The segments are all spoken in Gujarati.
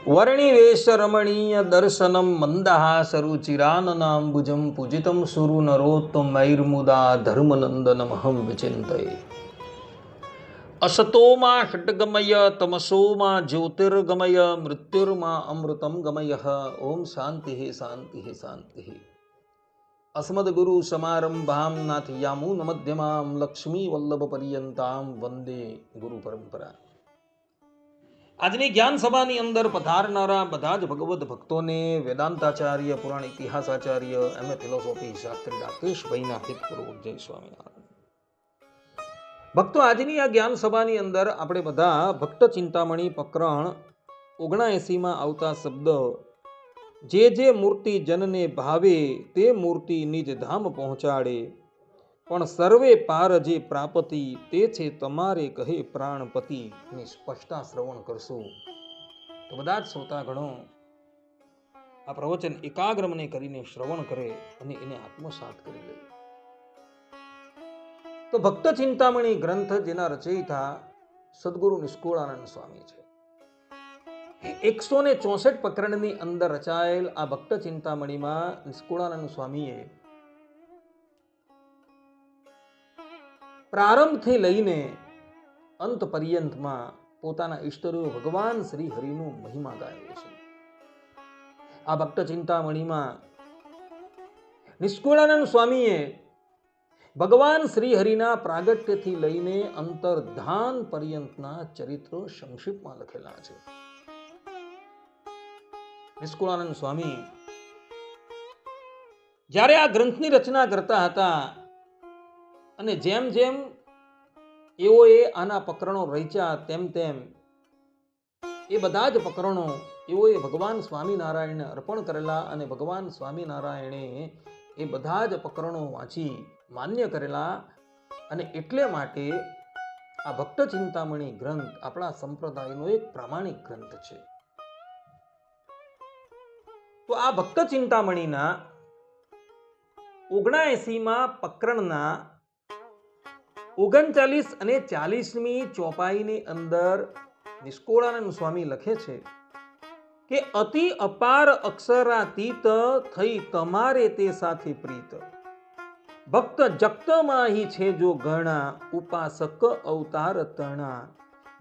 વર્ણિવેશ રમણીય દર્શનમ મંદહાસરુચિરાનનાંબુજમ પૂજિતમ સુરુ નરોત્તમૈર્મુદા ધર્મનંદનમહં વિચિંતયે. અસતોમાં ષટ્ગમય તમસોમાં જ્યોતિર્ગમય મૃત્યુર્મા અમૃતમ ગમય. ઓમ શાંતિ શાંતિ શાંતિ. અસ્મદ્ગુરુ સમારંભામ નાથયામૂન મધ્યમામ લક્ષ્મી વલ્લભ પર્યંતામ વંદે ગુરુ પરંપરા. આજની જ્ઞાન સભાની અંદર પધારનારા બધા જ ભગવદ ભક્તોને વેદાંતાચાર્ય, પુરાણ ઇતિહાસાચાર્ય, એમ.એ. ફિલોસોફી શાસ્ત્રી રાકેશભાઈના હિતપૂર્વક જય સ્વામિનારાયણ. ભક્તો, આજની આ જ્ઞાન સભાની અંદર આપણે બધા ભક્ત ચિંતામણી પ્રકરણ 79માં આવતા શબ્દ જે મૂર્તિ જનને ભાવે તે મૂર્તિ નિજ ધામ પહોંચાડે, પણ સર્વે પાર જે પ્રાપતિ તે છે તમારે કહે પ્રાણપતિ ની સ્પષ્ટતા શ્રવણ કરશો તો બધા જ શ્રોતાગણો આ પ્રવચન એકાગ્ર મને કરીને શ્રવણ કરે અને એને આત્મસાત કરી લે. તો ભક્ત ચિંતામણી ગ્રંથ જેના રચયિતા સદગુરુ નિષ્કુળાનંદ સ્વામી છે. 164 પ્રકરણની અંદર રચાયેલ આ ભક્ત ચિંતામણીમાં નિષ્કુળાનંદ સ્વામીએ પ્રારંભથી લઈને અંત પર્યંતમાં પોતાના ઈષ્ટદેવ ભગવાન શ્રી હરિનું મહિમા ગાયો છે. આ ભક્ત ચિંતામણીમાં નિષ્કુળાનંદ સ્વામીએ ભગવાન શ્રી હરિના પ્રાગટ્યથી લઈને અંતર્ધાન પર્યંતના ચરિત્રો સંક્ષિપ્તમાં લખેલા છે. નિષ્કુળાનંદ સ્વામી જ્યારે આ ગ્રંથની રચના કરતા હતા અને જેમ જેમ એઓએ આના પ્રકરણો રચ્યા તેમ તેમ એ બધા જ પ્રકરણો એઓએ ભગવાન સ્વામિનારાયણને અર્પણ કરેલા અને ભગવાન સ્વામિનારાયણે એ બધા જ પ્રકરણો વાંચી માન્ય કરેલા. અને એટલે માટે આ ભક્ત ચિંતામણી ગ્રંથ આપણા સંપ્રદાયનો એક પ્રામાણિક ગ્રંથ છે. તો આ ભક્ત ચિંતામણીના 79માં પ્રકરણના 39 અને 40મી ચોપાઈની અંદર નિષ્કુળાનંદ સ્વામી લખે છે કે અતિ અપાર અક્ષરાતીત થઈ તમારે તે સાથે પ્રીત, ભક્ત જગત માહી છે જો ગણા, ઉપાસક અવતાર તણા,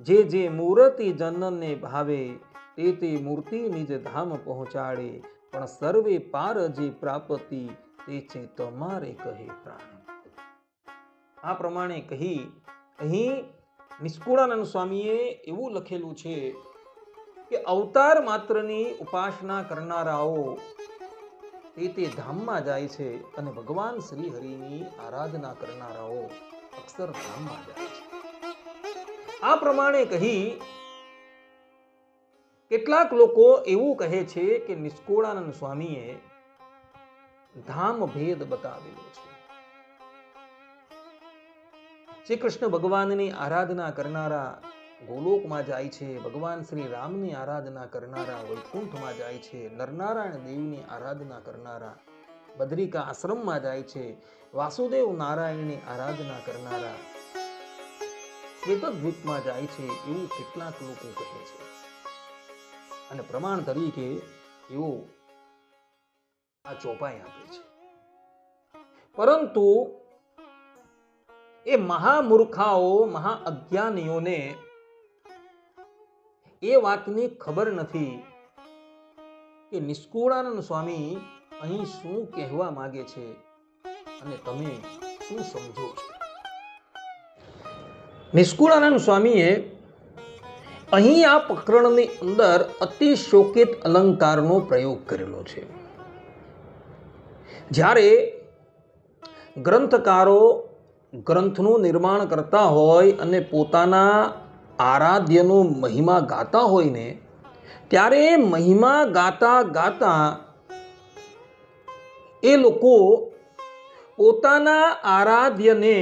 જે મૂર્તિ જનને ભાવે તે મૂર્તિ નિજ ધામ પહોંચાડે, પણ સર્વે પાર જે પ્રાપતિ તે છે તમારે કહે પ્રાણ. આ પ્રમાણે કહી અહીં નિષ્કુળાનંદ સ્વામીએ એવું લખેલું છે કે અવતાર માત્રની ઉપાસના કરનારાઓ તે ધામમાં જાય છે અને ભગવાન શ્રી હરિની આરાધના કરનારાઓ અક્ષરધામમાં જાય છે. આ પ્રમાણે કહી કેટલાક લોકો એવું કહે છે કે નિષ્કુળાનંદ સ્વામીએ ધામ ભેદ બતાવેલો છે. શ્રી કૃષ્ણ ભગવાનની આરાધના કરનારા ગોલોકમાં જાય છે, ભગવાન શ્રી રામની આરાધના કરનારા વૈકુંઠમાં જાય છે, નરનારાયણ દેવની આરાધના કરનારા બદ્રિકા આશ્રમમાં જાય છે, વાસુદેવ નારાયણની આરાધના કરનારા શ્વેતદ્વીપમાં જાય છે, એવું કેટલાક લોકો કહે છે. અને પ્રમાણ તરીકે એવો આ ચોપાઈ આપે છે. પરંતુ એ મહામૂર્ખાઓ, મહા અજ્ઞાનીઓને એ વાતની ખબર નથી કે નિષ્કુળાનંદ સ્વામી અહીં શું કહેવા માંગે છે અને તમે શું સમજો છો. નિષ્કુળાનંદ સ્વામીએ અહીં આ પ્રકરણની અંદર અતિશોકિત અલંકારનો પ્રયોગ કરેલો છે. જ્યારે ગ્રંથકારો ગ્રંથનું નિર્માણ કરતા હોય અને પોતાના આરાધ્યનો મહિમા ગાતા હોય ને, ત્યારે મહિમા ગાતા ગાતા એ લોકો પોતાના આરાધ્યને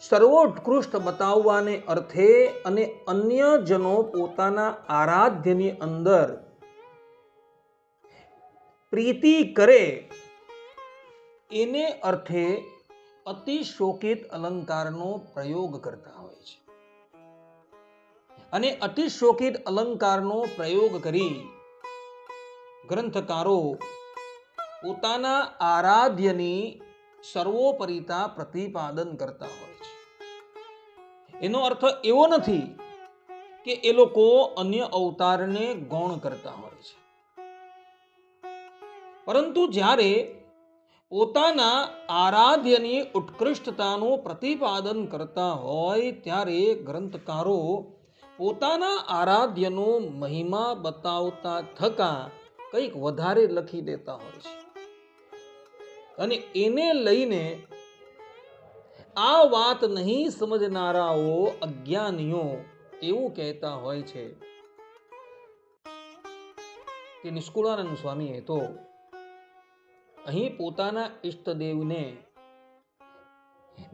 સર્વોત્કૃષ્ટ બતાવવાને અર્થે અને અન્ય જનો પોતાના આરાધ્યની અંદર પ્રીતિ કરે એને અર્થે અતિશોકિત અલંકારનો પ્રયોગ કરતા હોય છે. અને અતિશોકિત અલંકારનો પ્રયોગ કરી ગ્રંથકારો પોતાના આરાધ્યની સર્વોપરિતા પ્રતિપાદન કરતા હોય છે. એનો અર્થ એવો નથી કે એ લોકો અન્ય અવતારને ગૌણ કરતા હોય છે, પરંતુ જ્યારે પોતાના આરાધ્યની ઉત્કૃષ્ટતાનું પ્રતિપાદન કરતા હોય ત્યારે ગ્રંથકારો પોતાના આરાધ્યનો મહિમા બતાવતા થકા કંઈક વધારે લખી દેતા હોય છે. અને એને લઈને આ વાત નહીં સમજનારાઓ અજ્ઞાનીઓ એવું કહેતા હોય છે કે નિષ્કુળાનંદ સ્વામીએ તો અહીં પોતાના ઈષ્ટદેવને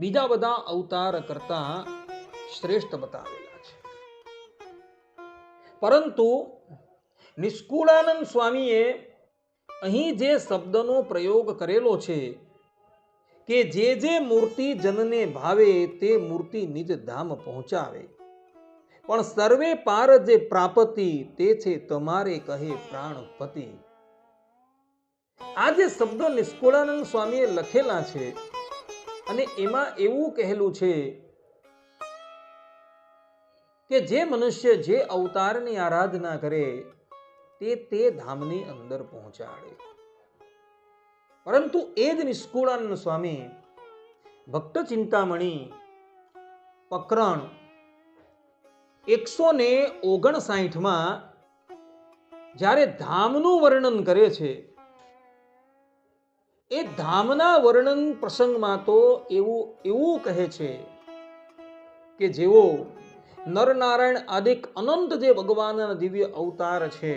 બીજા બધા અવતાર કરતા શ્રેષ્ઠ બતાવેલા છે. પરંતુ નિષ્કુળાનંદ સ્વામીએ અહીં જે શબ્દનો પ્રયોગ કરેલો છે કે જે મૂર્તિ જનને ભાવે તે મૂર્તિ નિજ ધામ પહોંચાવે, પણ સર્વે પાર જે પ્રાપતિ તે છે તમારે કહે પ્રાણપતિ. આ જે શબ્દો નિષ્કુળાનંદ સ્વામીએ લખેલા છે અને એમાં એવું કહેલું છે કે જે મનુષ્ય જે અવતારની આરાધના કરે તે ધામની અંદર પહોંચાડે. પરંતુ એ જ નિષ્કુળાનંદ સ્વામી ભક્ત ચિંતામણી પ્રકરણ 159 જ્યારે ધામનું વર્ણન કરે છે, એ ધામના વર્ણન પ્રસંગમાં તો એવું કહે છે કે જેઓ નરનારાયણ આદિક અનંત જે ભગવાનના દિવ્ય અવતાર છે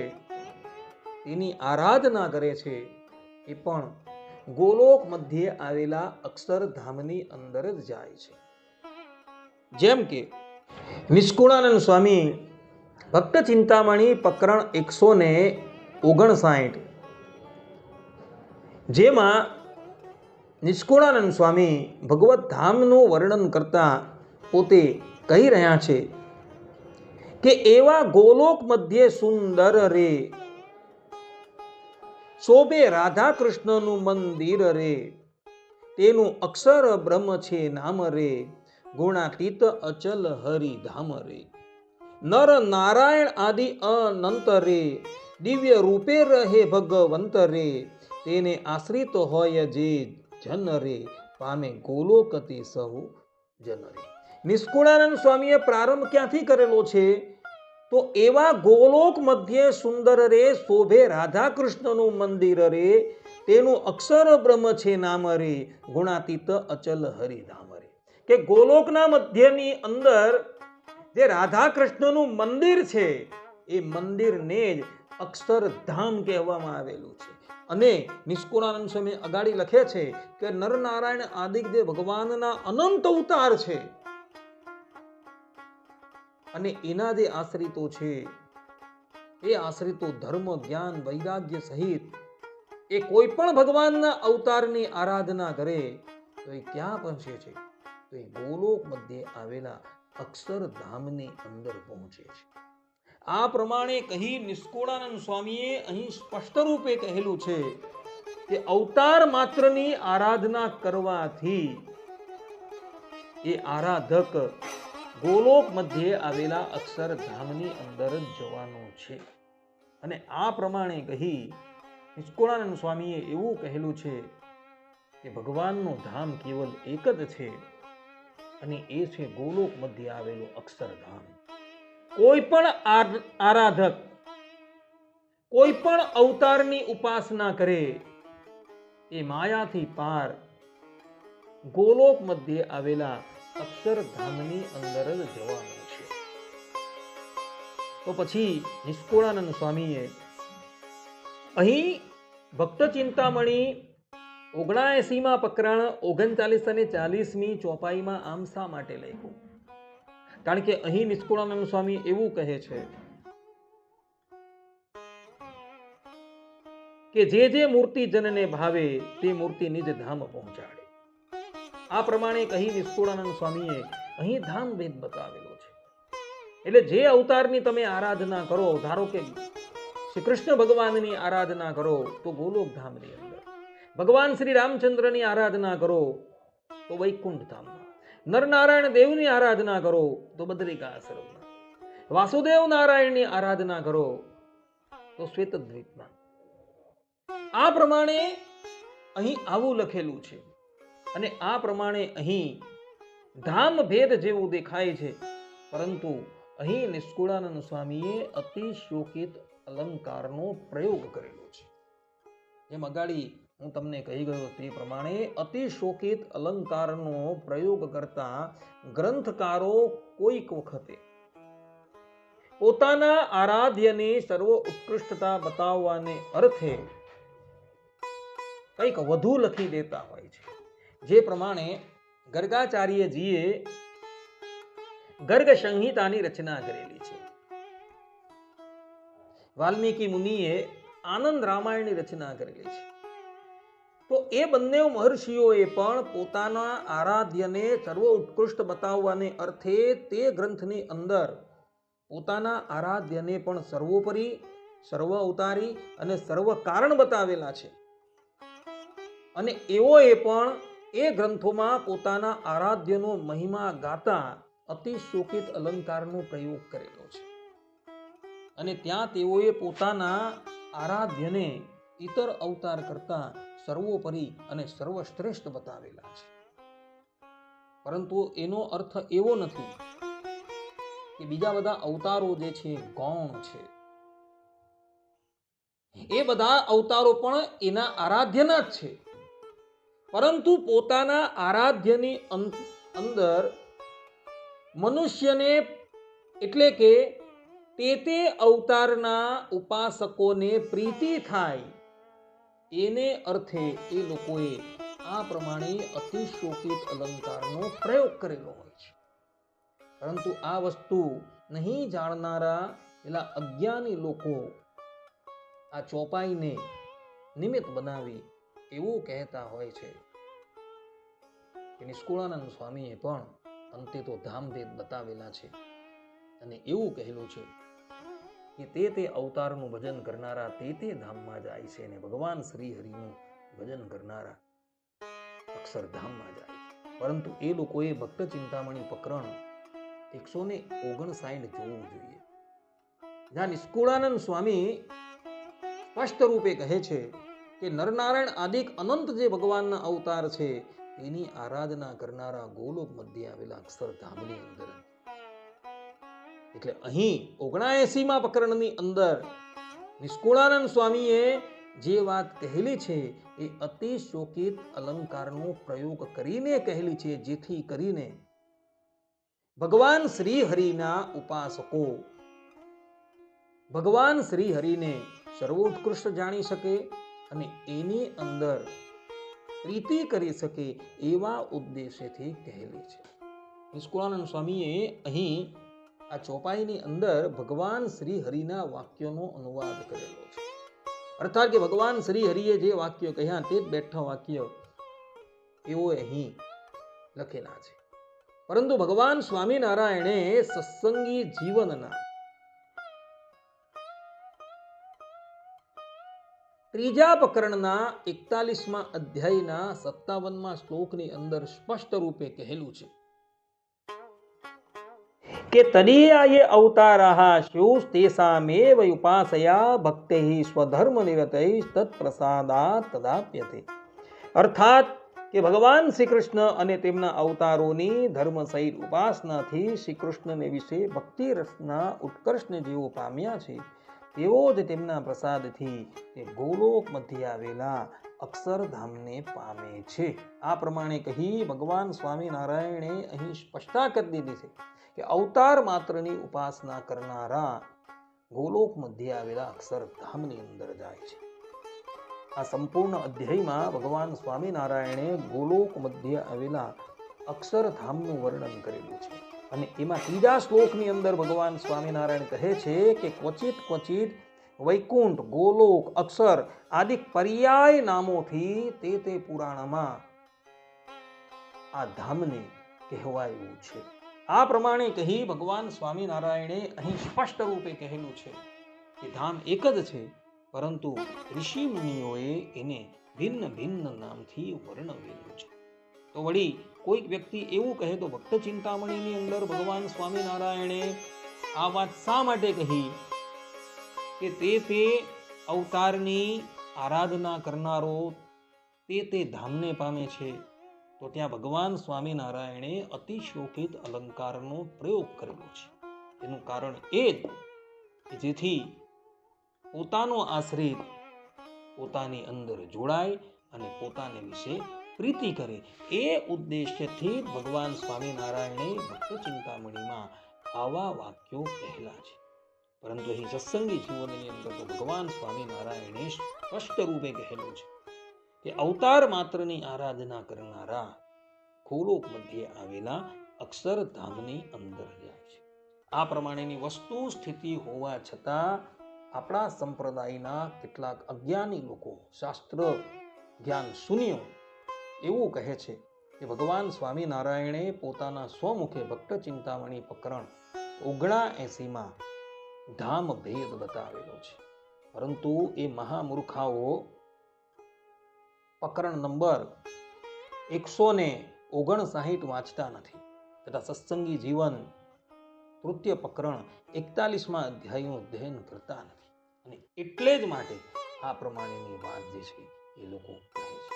તેની આરાધના કરે છે, એ પણ ગોલોક મધ્યે આવેલા અક્ષરધામની અંદર જ જાય છે. જેમ કે નિષ્કુળાનંદ સ્વામી ભક્ત ચિંતામણી પ્રકરણ 159 જેમાં નિષ્કુળાનંદ સ્વામી ભગવત ધામનું વર્ણન કરતા પોતે કહી રહ્યા છે કે એવા ગોલોક મધ્યે સુંદર રે શોભે રાધા કૃષ્ણનું મંદિર રે, તેનું અક્ષર બ્રહ્મ છે નામ રે, ગુણાતીત અચલ હરિધામ રે. નર નારાયણ આદિ અનંત રે, દિવ્ય રૂપે રહે ભગવંત રે, તેને આશ્રિત હોય જે જન રે, પામે ગોલોકતિ સહુ જન રે. નિષ્કુળાનંદ સ્વામીએ પ્રારંભ ક્યાંથી કરેલો છે? તો એવા ગોલોક મધ્યે સુંદર રે શોભે રાધા કૃષ્ણનું મંદિર રે, તેનું અક્ષર બ્રહ્મ છે નામ રે, ગુણાતીત અચલ હરિધામ રે. કે ગોલોકના મધ્યની અંદર જે રાધા કૃષ્ણનું મંદિર છે એ મંદિરને જ અક્ષરધામ કહેવામાં આવેલું છે. અને નિષ્કુળાનંદ સ્વામી અગાડી લખે છે કે નરનારાયણ આદિક જે ભગવાનના અનંત અવતાર છે અને એના જે આશ્રિતો છે એ આશ્રિતો ધર્મ જ્ઞાન વૈરાગ્ય સહિત એ કોઈ પણ ભગવાનના અવતારની આરાધના કરે તો એ ક્યાં પહોંચે છે? તો એ ગોલોક મધ્યે આવેલા અક્ષરધામની અંદર પહોંચે છે. આ પ્રમાણે કહી નિષ્કુળાનંદ સ્વામીએ અહીં સ્પષ્ટ રૂપે કહેલું છે કે અવતાર માત્રની આરાધના કરવાથી એ આરાધક ગોલોક મધ્યે આવેલા અક્ષરધામની અંદર જ જવાનું છે. અને આ પ્રમાણે કહી નિષ્કુળાનંદ સ્વામીએ એવું કહેલું છે કે ભગવાનનું ધામ કેવલ એક જ છે અને એ છે ગોલોક મધ્યે આવેલું અક્ષરધામ. કોઈ પણ આરાધક કોઈ પણ અવતારની ઉપાસના કરે એ માયાથી પાર ગોલોક મધ્યે આવેલા અક્ષરધામની અંદર જ જવાનું છે. તો પછી નિષ્કુળાનંદ સ્વામીએ અહીં ભક્ત ચિંતામણી 79 પ્રકરણ 39 અને 40મી ચોપાઈમાં આમ શા માટે લખ્યું? કારણ કે અહીં નિષ્કુળાનંદ સ્વામી એવું કહે છે કે જે મૂર્તિ જનને ભાવે તે મૂર્તિ નિજ ધામ પહોંચાડે. આ પ્રમાણે કહી નિષ્કુળાનંદ સ્વામીએ અહીં ધામ ભેદ બતાવેલો છે. એટલે જે અવતારની તમે આરાધના કરો, ધારો કે શ્રી કૃષ્ણ ભગવાનની આરાધના કરો તો ગોલોક ધામની અંદર, ભગવાન શ્રી રામચંદ્રની આરાધના કરો તો વૈકુંઠ ધામમાં, નરનારાયણ દેવની આરાધના કરો તો બદ્રિકાશ્રમમાં, વાસુદેવ નારાયણની આરાધના કરો તો શ્વેતદ્વીપમાં. આ પ્રમાણે અહીં આવું લખેલું છે અને આ પ્રમાણે અહીં ધામ ભેદ જેવું દેખાય છે, પરંતુ અહીં નિષ્કુળાનંદ સ્વામીએ અતિશયોકિત અલંકારનો પ્રયોગ કરેલો છે. જેમ અગાડી હું તમને કહી ગયો તે પ્રમાણે અતિશોકિત અલંકારનો પ્રયોગ કરતા ગ્રંથકારો કોઈક વખતે પોતાના આરાધ્યની સર્વ ઉત્કૃષ્ટતા બતાવવાને અર્થે કંઈક વધુ લખી દેતા હોય છે. જે પ્રમાણે ગર્ગાચાર્યજીએ ગર્ગ સંહિતાની રચના કરેલી છે, વાલ્મીકી મુનિએ આનંદ રામાયણની રચના કરેલી છે, તો એ બંને મહર્ષિઓએ પણ પોતાના આરાધ્યને સર્વ ઉત્કૃષ્ટ બતાવવાને અર્થે તે ગ્રંથની અંદર પોતાના આરાધ્યને પણ સર્વોપરી, સર્વ અવતારી અને સર્વ કારણ બતાવેલા છે. અને એઓએ પણ એ ગ્રંથોમાં પોતાના આરાધ્યનો મહિમા ગાતા અતિશોકિત અલંકારનો પ્રયોગ કરેલો છે. અને ત્યાં તેઓએ પોતાના આરાધ્યને ઇતર અવતાર કરતા સર્વોપરી અને સર્વશ્રેષ્ઠ બતાવેલા છે. પરંતુ એનો અર્થ એવો નથી કે બીજા બધા અવતારો જે છે ગૌણ છે. એ બધા અવતારો પણ એના આરાધ્યના જ છે, પરંતુ પોતાના આરાધ્યની અંદર મનુષ્યને એટલે કે તે અવતારના ઉપાસકોને પ્રીતિ થાય એને અર્થે એ લોકોએ આ પ્રમાણે અતિશોકિત અલંકારનો પ્રયોગ કરેલો હોય છે. પરંતુ આ વસ્તુ નહીં જાણનારા પેલા અજ્ઞાની લોકો આ ચોપાઈને નિમિત્ત બનાવી એવું કહેતા હોય છે કે નિષ્કુળાનંદ સ્વામીએ પણ અંતે તો ધામભેદ બતાવેલા છે અને એવું કહેલું છે કે તે અવતારનું ભજન કરનારા તે ધામમાં જાય છે અને ભગવાન શ્રી હરિનું ભજન કરનારા અક્ષરધામમાં જાય. પરંતુ એ લોકોએ ભક્ત ચિંતામણી પ્રકરણ 159 જોવું જોઈએ, જ્યાં નિષ્કુળાનંદ સ્વામી સ્પષ્ટ રૂપે કહે છે કે નરનારાયણ આદિક અનંત જે ભગવાનના અવતાર છે તેની આરાધના કરનારા ગોલોક મધ્ય આવેલા અક્ષરધામની અંદર. એટલે અહીં 79મા પ્રકરણની અંદર નિષ્કુળાનંદ સ્વામીએ જે વાત કહેલી છે એ અતિશોકિત અલંકારનો પ્રયોગ કરીને કહેલી છે, જેથી કરીને ભગવાન શ્રી હરિના ઉપાસકો ભગવાન શ્રી હરિને સર્વોત્કૃષ્ટ જાણી શકે અને એની અંદર પ્રીતિ કરી શકે એવા ઉદ્દેશ્યથી કહેલી છે. નિષ્કુળાનંદ સ્વામીએ અહીં આ ચોપાઈની અંદર ભગવાન શ્રી હરિના વાક્યોનો અનુવાદ કરેલો છે. અર્થાત કે ભગવાન શ્રી હરિએ જે વાક્યો કહ્યા તે જ બેઠા વાક્ય એવો અહીં લખેલા છે. પરંતુ ભગવાન સ્વામિનારાયણે સત્સંગી જીવનના 3જા પ્રકરણના 41મા અધ્યાયના 57મા શ્લોકની અંદર સ્પષ્ટ રૂપે કહેલું છે કે તદીયાય અવતારાહ સ્યુઃ તેષામેવ ઉપાસયા ભક્તિઃ સ્વધર્મ નિરતૈઃ તત્પ્રસાદાત તદાપ્યતે. અર્થાત કે ભગવાન શ્રી કૃષ્ણ અને તેમના અવતારોની ધર્મસહિત ઉપાસનાથી શ્રી કૃષ્ણને વિશે ભક્તિ રસના ઉત્કર્ષને જેઓ પામ્યા છે તેઓ જ તેમના પ્રસાદથી તે ગોલોક મધ્ય આવેલા અક્ષરધામને પામે છે. આ પ્રમાણે કહી ભગવાન સ્વામિનારાયણે અહીં સ્પષ્ટતા કરી દીધી છે કે અવતાર માત્રની ઉપાસના કરનારા ગોલોક મધ્ય આવેલા અક્ષરધામની અંદર જાય છે. આ સંપૂર્ણ અધ્યાયમાં ભગવાન સ્વામિનારાયણે ગોલોક મધ્ય આવેલા અક્ષરધામનું વર્ણન કરેલું છે અને એમાં 3જા શ્લોકની અંદર ભગવાન સ્વામિનારાયણ કહે છે કે ક્વચિત વૈકુંઠ, ગોલોક, અક્ષર આદિ પર્યાય નામોથી તે પુરાણમાં આ ધામને કહેવાયું છે. આ પ્રમાણે કહી ભગવાન સ્વામિનારાયણે અહીં સ્પષ્ટ રૂપે કહેલું છે એ ધામ એક જ છે, પરંતુ ઋષિ મુનિઓએ એને ભિન્ન ભિન્ન નામથી વર્ણવેલું છે. તો વળી કોઈક વ્યક્તિ એવું કહે તો ભક્ત ચિંતામણીની અંદર ભગવાન સ્વામિનારાયણે આ વાત શા માટે કહી કે તે અવતારની આરાધના કરનારો તે ધામને પામે છે. તો ત્યાં ભગવાન સ્વામિનારાયણે અતિશોકિત અલંકારનો પ્રયોગ કરેલો છે. એનું કારણ એ જ કે જેથી પોતાનો આશ્રિત પોતાની અંદર જોડાય અને પોતાને વિશે પ્રીતિ કરે. એ ઉદ્દેશ્યથી ભગવાન સ્વામિનારાયણે ભક્ત ચિંતામણીમાં આવા વાક્યો કહેલા છે. પરંતુ અહીં સત્સંગી જીવનની અંદર તો ભગવાન સ્વામિનારાયણે સ્પષ્ટ રૂપે કહેલું છે કે અવતાર માત્રની આરાધના કરનારા ગોલોક મધ્યે આવેલા અક્ષરધામની અંદર જાય છે. આ પ્રમાણેની વસ્તુ સ્થિતિ હોવા છતાં આપણા સંપ્રદાયના કેટલાક અજ્ઞાની લોકો, શાસ્ત્ર જ્ઞાન શૂન્યો એવું કહે છે કે ભગવાન સ્વામિનારાયણે પોતાના સ્વમુખે ભક્ત ચિંતામણી પ્રકરણ 79માં ધામ ભેદ બતાવેલો છે. પરંતુ એ મહામૂર્ખાઓ પ્રકરણ નંબર 159 વાંચતા નથી તથા સત્સંગી જીવન તૃતીય પ્રકરણ 41માં અધ્યાયનું અધ્યયન કરતા નથી. અને એટલે જ માટે આ પ્રમાણેની વાત જે છે એ લોકો કહે છે.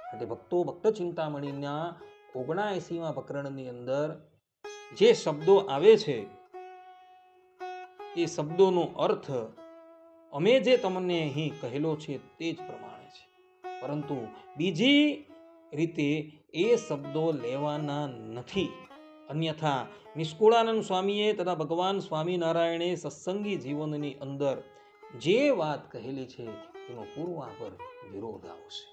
માટે ભક્તો ભક્ત ચિંતામણીના 79માં પ્રકરણની અંદર જે શબ્દો આવે છે એ શબ્દોનો અર્થ અમે જે તમને અહીં કહેલો છે તે જ પ્રમાણે છે. પરંતુ બીજી રીતે એ શબ્દો લેવાના નથી. અન્યથા નિષ્કુળાનંદ સ્વામીએ તથા ભગવાન સ્વામિનારાયણે સત્સંગી જીવનની અંદર જે વાત કહેલી છે એનો પૂર્વાપર વિરોધ આવશે.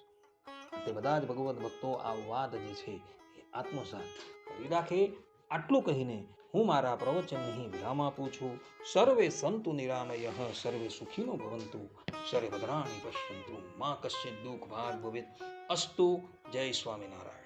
તે બધા જ ભગવત ભક્તો આ વાત જે છે એ આત્મસાત કરી રાખે. આટલું કહીને હું મારા પ્રવચનની વિરામ આપું છું. સર્વે સંતુ નિરામયઃ, સર્વે સુખીનો ભવંતુ, સર્વે ભદ્રાણિ પશ્યન્તુ, મા કશ્ચિત દુઃખ ભાગ ભવેત. અસ્તુ. જય સ્વામિનારાયણ.